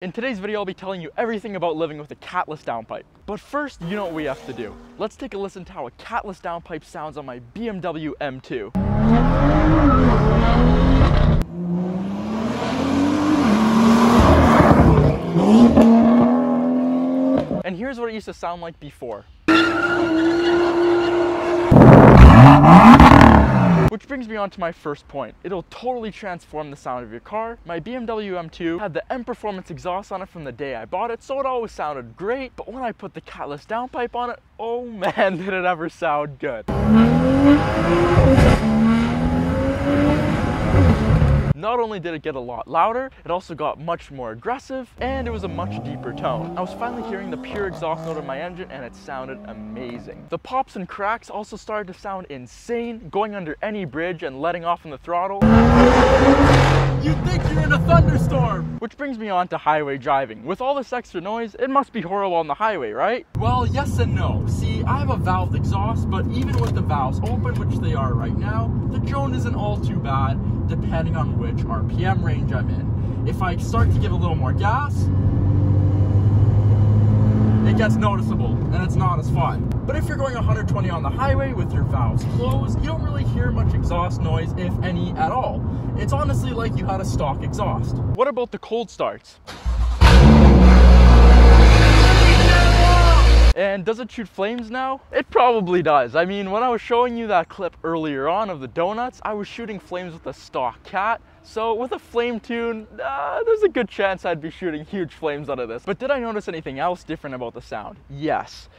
In today's video, I'll be telling you everything about living with a catless downpipe. But first, you know what we have to do. Let's take a listen to how a catless downpipe sounds on my BMW M2. And here's what it used to sound like before. Which brings me on to my first point. It'll totally transform the sound of your car. My BMW M2 had the M Performance exhaust on it from the day I bought it, so it always sounded great, but when I put the catless downpipe on it, oh man, did it ever sound good. Not only did it get a lot louder, it also got much more aggressive, and it was a much deeper tone. I was finally hearing the pure exhaust note of my engine, and it sounded amazing. The pops and cracks also started to sound insane, going under any bridge and letting off on the throttle. You'd think you're in a thunderstorm! Which brings me on to highway driving. With all this extra noise, it must be horrible on the highway, right? Well, yes and no. See, I have a valved exhaust, but even with the valves open, which they are right now, the drone isn't all too bad, depending on which RPM range I'm in. If I start to give a little more gas, it gets noticeable and it's not as fun. But if you're going 120 on the highway with your valves closed, you don't really hear much exhaust noise, if any at all. It's honestly like you had a stock exhaust. What about the cold starts? And does it shoot flames now? It probably does. I mean, when I was showing you that clip earlier on of the donuts, I was shooting flames with a stock Cat. So with a flame tune, there's a good chance I'd be shooting huge flames out of this. But did I notice anything else different about the sound? Yes.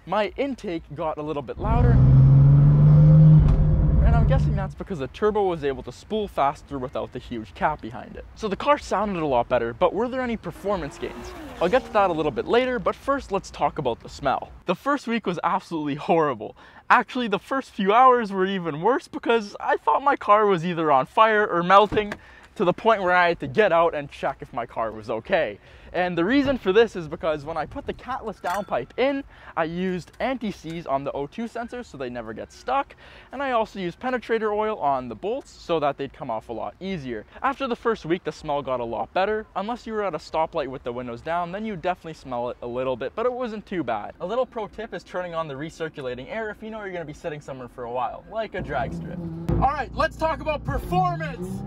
My intake got a little bit louder. And I'm guessing that's because the turbo was able to spool faster without the huge cap behind it. So the car sounded a lot better, but were there any performance gains? I'll get to that a little bit later, but first let's talk about the smell. The first week was absolutely horrible. Actually, the first few hours were even worse because I thought my car was either on fire or melting, to the point where I had to get out and check if my car was okay. And the reason for this is because when I put the catless downpipe in, I used anti-seize on the O2 sensors so they never get stuck, and I also used penetrator oil on the bolts so that they'd come off a lot easier. After the first week, the smell got a lot better. Unless you were at a stoplight with the windows down, then you definitely smell it a little bit, but it wasn't too bad. A little pro tip is turning on the recirculating air if you know you're going to be sitting somewhere for a while, like a drag strip. Alright, let's talk about performance!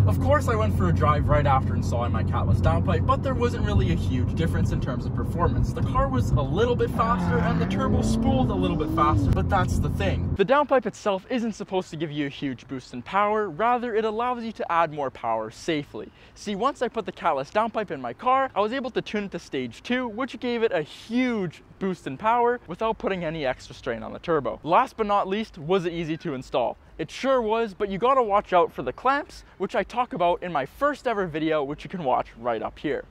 Of course, I went for a drive right after installing my catless downpipe, but there wasn't really a huge difference in terms of performance. The car was a little bit faster and the turbo spooled a little bit faster, but that's the thing. The downpipe itself isn't supposed to give you a huge boost in power, rather it allows you to add more power safely. See, once I put the catless downpipe in my car, I was able to tune it to stage 2, which gave it a huge boost in power without putting any extra strain on the turbo. Last but not least, was it easy to install? It sure was, but you gotta watch out for the clamps, which I talk about in my first ever video, which you can watch right up here.